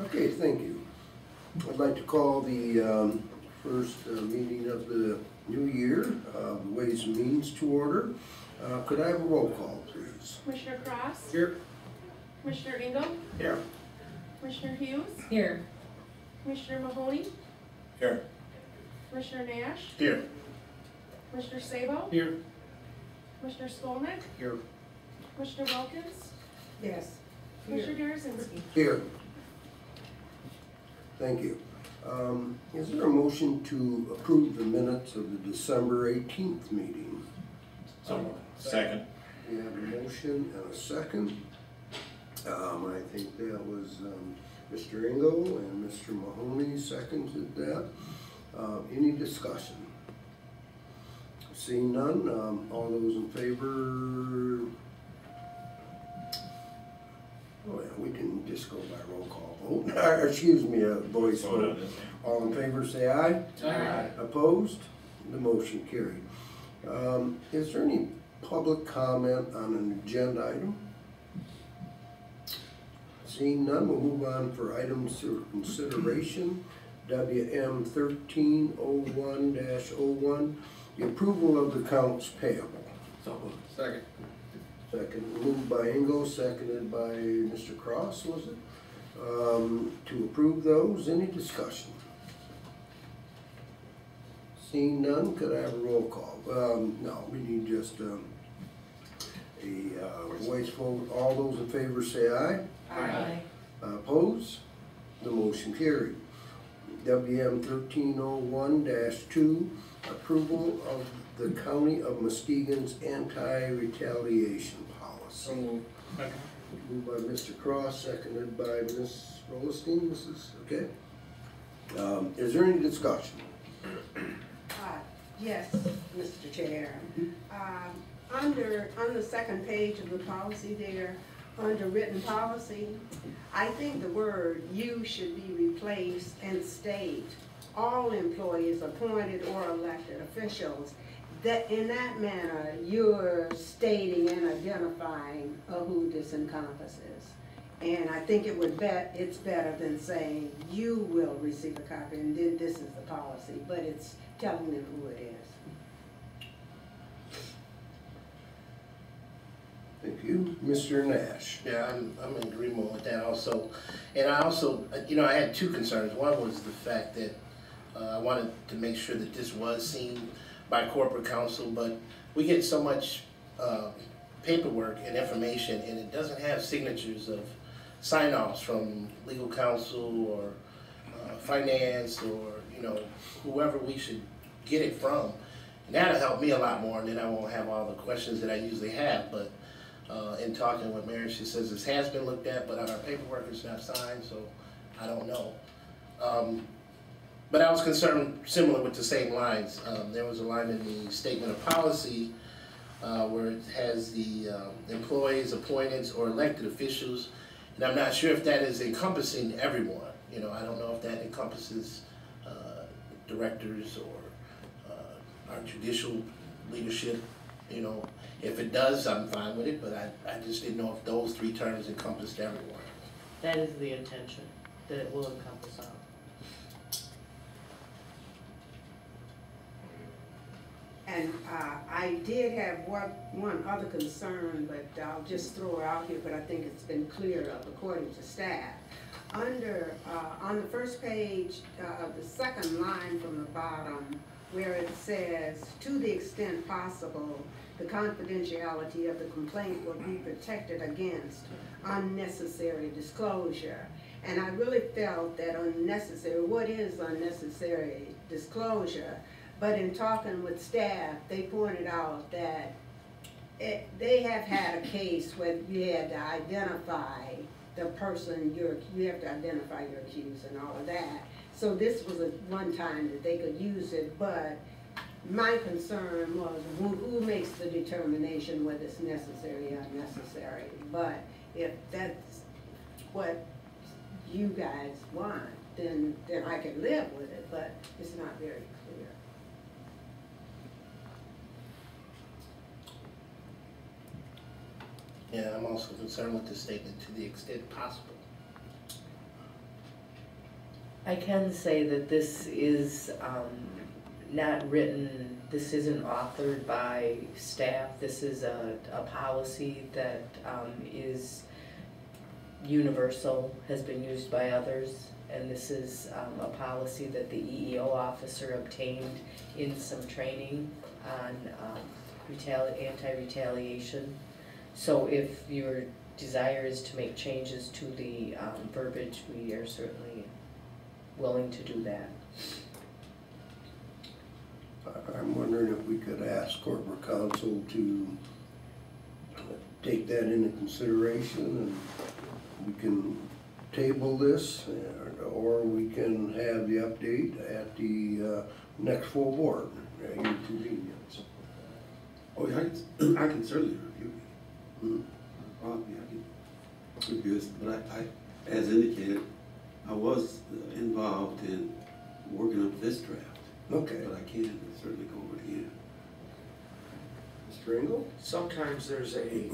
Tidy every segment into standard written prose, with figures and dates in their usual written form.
Okay, thank you. I'd like to call the first meeting of the new year, Ways and Means to order. Could I have a roll call, please? Commissioner Cross? Here. Commissioner Engel? Here. Commissioner Hughes? Here. Commissioner Mahoney? Here. Commissioner Nash? Here. Commissioner Sabo? Here. Commissioner Skolnick? Here. Commissioner Wilkins? Yes. Commissioner Darasinski? Here. Thank you. Is there a motion to approve the minutes of the December 18th meeting? Second. We have a motion and a second. I think that was Mr. Engel and Mr. Mahoney seconded that. Any discussion? Seeing none, all those in favor? Oh yeah, we didn't just go by roll call vote. Or, excuse me, a voice vote. All in favor say aye. Aye. Opposed? The motion carried. Is there any public comment on an agenda item? Seeing none, we'll move on for items for consideration. WM 1301-01, the approval of the accounts payable. So moved. Second. Second, moved by Engel, seconded by Mr. Cross, was it? To approve those, any discussion? Seeing none, could I have a roll call? No, we need just a voice vote. All those in favor say aye. Aye. Opposed? The motion carried. WM 1301-2, approval of the County of Muskegon's anti-retaliation policy. Moved by Mr. Cross, seconded by Ms. Rolestein. Okay. Is there any discussion? Yes, Mr. Chair. On the second page of the policy there, under written policy, I think the word "you" should be replaced and state all employees, appointed or elected officials. That in that manner, you're stating and identifying who this encompasses. And I think it's better than saying you will receive a copy and then this is the policy, but it's telling them who it is. Thank you. Mr. Nash. Yeah, I'm in agreement with that also. And I also, I had two concerns. One was the fact that I wanted to make sure that this was seen by corporate counsel, but we get so much paperwork and information, and it doesn't have signatures of sign-offs from legal counsel or finance or, whoever we should get it from. And that'll help me a lot more, and then I won't have all the questions that I usually have. But in talking with Mary, she says this has been looked at, but our paperwork is not signed, so I don't know. But I was concerned similar with the same lines. There was a line in the statement of policy where it has the employees, appointed, or elected officials, and I'm not sure if that is encompassing everyone. I don't know if that encompasses directors or our judicial leadership. If it does, I'm fine with it, but I just didn't know if those three terms encompassed everyone. That is the intention, that it will encompass all. And I did have one other concern, but I'll just throw it out here, but I think it's been cleared up according to staff. On the first page, the second line from the bottom, where it says, to the extent possible, the confidentiality of the complaint will be protected against unnecessary disclosure. And I really felt that what is unnecessary disclosure? But in talking with staff, they pointed out that they have had a case where you had to identify the person, you have to identify your accused and all of that. So this was one time that they could use it, but my concern was who makes the determination whether it's necessary or unnecessary. But if that's what you guys want, then I can live with it, but it's not very clear. Yeah, I'm also concerned with the statement, to the extent possible. I can say that this is not written, this isn't authored by staff. This is a policy that is universal, has been used by others. And this is a policy that the EEO officer obtained in some training on anti-retaliation. So if your desire is to make changes to the verbiage, we are certainly willing to do that. I'm wondering if we could ask corporate counsel to take that into consideration, and we can table this, or we can have the update at the next full board, at your convenience. Oh, yeah, I can certainly review it. Hmm. Probably, I can review it, but I, as indicated, I was involved in working up this draft. Okay. But I can certainly go over it again. Mr. Engel? Sometimes there's a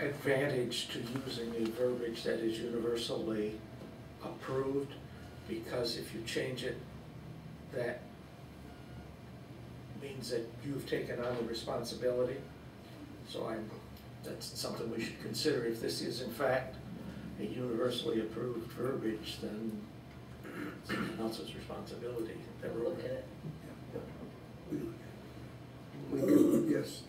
advantage to using a verbiage that is universally approved, because if you change it, that means that you've taken on the responsibility. So that's something we should consider. If this is in fact a universally approved verbiage, then it's someone else's responsibility. Look at it. We can, yes.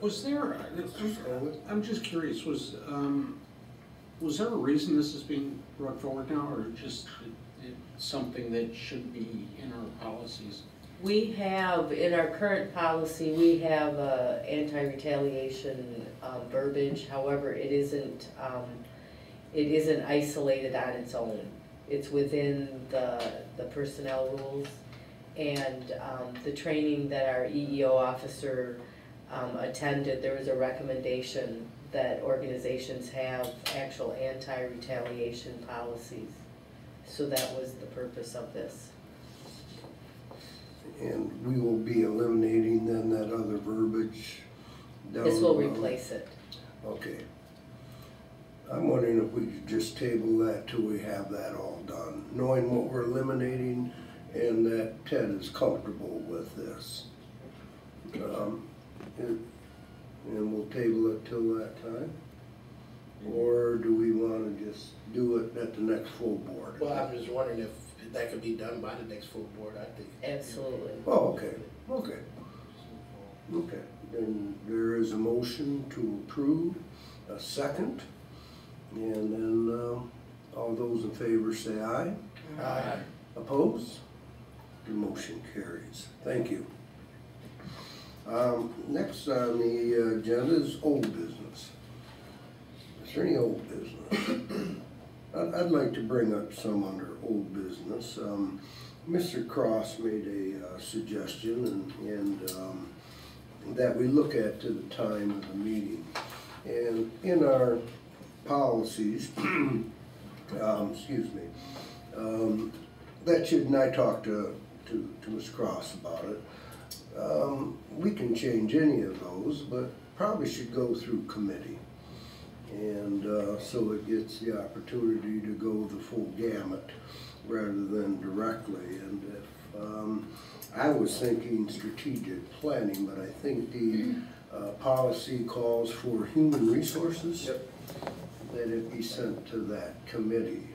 Was there, I'm just curious, was there a reason this is being brought forward now, or just it's something that should be in our policies? We have, in our current policy, we have anti-retaliation verbiage. However, it isn't isolated on its own. It's within the personnel rules, and the training that our EEO officer attended, there was a recommendation that organizations have actual anti-retaliation policies. So that was the purpose of this. And we will be eliminating then that other verbiage down This will the road. replace it. Okay. I'm wondering if we could just table that till we have that all done, knowing what we're eliminating and that Ted is comfortable with this. And we'll table it till that time? Or do we want to just do it at the next full board? Well, I'm just wondering if that could be done by the next full board, I think. Absolutely. Oh, okay, okay. Okay, then there is a motion to approve, a second, and then all those in favor say aye. Aye. Opposed? The motion carries. Thank you. Next on the agenda is old business. Is there any old business? I'd like to bring up some under old business. Mr. Cross made a suggestion and that we look at to the time of the meeting. And in our policies, excuse me, that should, and I talked to Ms. Cross about it, we can change any of those, but probably should go through committee. And so it gets the opportunity to go the full gamut rather than directly. And if I was thinking strategic planning, but I think the policy calls for human resources. Yep. That it be sent to that committee.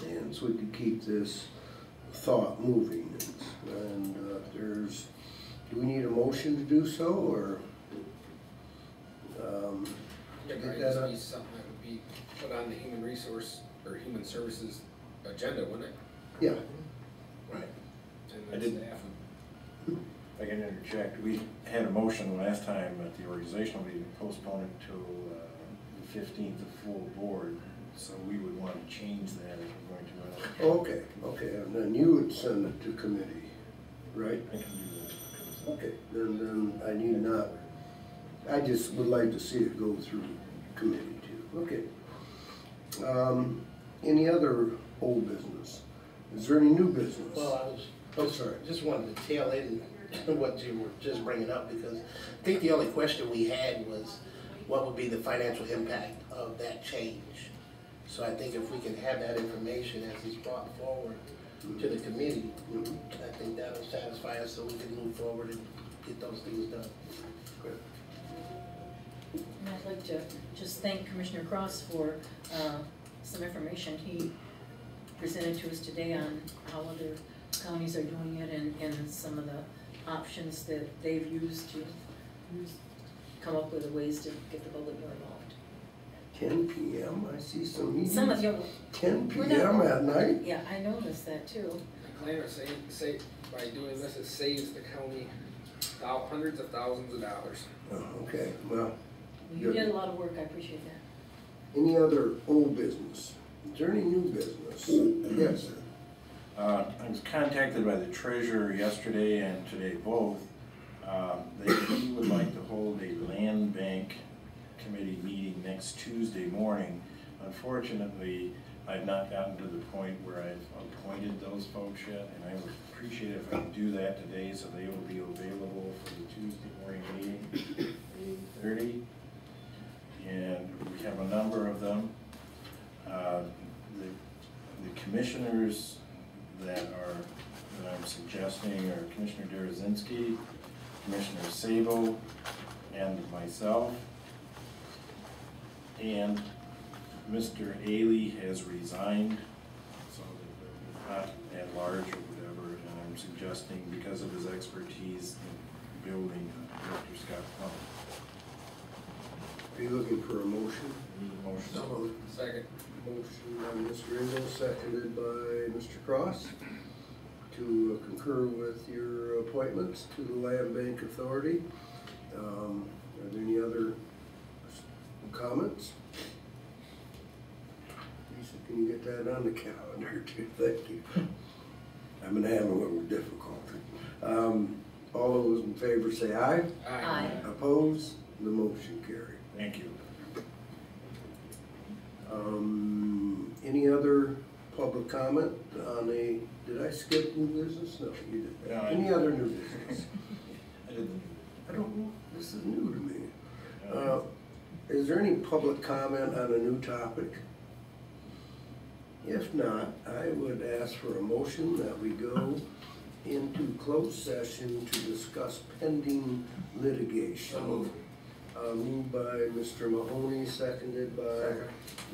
And so we could keep this thought moving. And do we need a motion to do so, or? Yeah, right, just be something that would be put on the human resource or human services agenda, wouldn't it? Yeah. Right. And I then did- staff. If I can interject, we had a motion last time at the organizational meeting to postpone it to the 15th of full board, so we would want to change that if we're going to. Okay, okay, and then you would send it to committee, right? I can do that. Okay, then I need not, I just would like to see it go through committee too. Okay. Any other old business? Is there any new business? Well, Oh, sorry. just wanted to tail in what you were just bringing up, because I think the only question we had was what would be the financial impact of that change. So I think if we can have that information as it's brought forward to the committee, I think that'll satisfy us so we can move forward and get those things done. And I'd like to just thank Commissioner Cross for some information he presented to us today on how other counties are doing it and some of the options that they've used to come up with ways to get the public more involved. 10 p.m., I see some meetings. Some of you, 10 p.m. at night? yeah, I noticed that too. I claim it by doing this, it saves the county hundreds of thousands of dollars. Oh, okay, well, You did a lot of work, I appreciate that. any other old business? Is there any new business? Yes, sir. I was contacted by the treasurer yesterday and today both. He would like to hold a land bank committee meeting next Tuesday morning. Unfortunately, I've not gotten to the point where I've appointed those folks yet, and I would appreciate it if I could do that today so they will be available for the Tuesday morning meeting, 8:30. And we have a number of them. The commissioners that I'm suggesting are Commissioner Derazinski, Commissioner Sabo, and myself. And Mr. Ailey has resigned, so they're not at large or whatever, and I'm suggesting because of his expertise in building Dr. Scott Plum. Are you looking for a motion? Need a motion? No. Second. Motion by Mr. Engel, seconded by Mr. Cross, to concur with your appointments to the Land Bank Authority. Are there any other comments? Lisa, can you get that on the calendar too? Thank you. I've been having a little difficulty. All those in favor say aye. Aye. Opposed? The motion carried. Thank you. Any other public comment on did I skip new business? No, you did. Yeah, Any other new business? I didn't. I don't know, this is new to me. Is there any public comment on a new topic? If not, I would ask for a motion that we go into closed session to discuss pending litigation. Moved by Mr. Mahoney, seconded by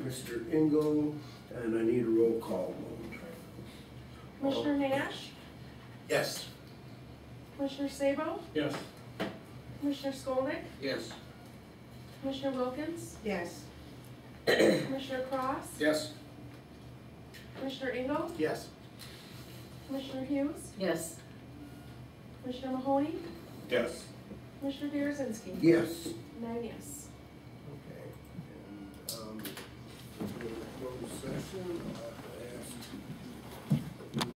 Mr. Engel, and I need a roll call vote. Commissioner Nash? Yes. Commissioner Sabo? Yes. Commissioner Skolnick? Yes. Commissioner Wilkins? Yes. Commissioner Cross? Yes. Commissioner Engel? Yes. Commissioner Hughes? Yes. Commissioner Mahoney? Yes. Commissioner Derazinski? Yes. 9 yes. Okay, and, in closed session, I'll have to ask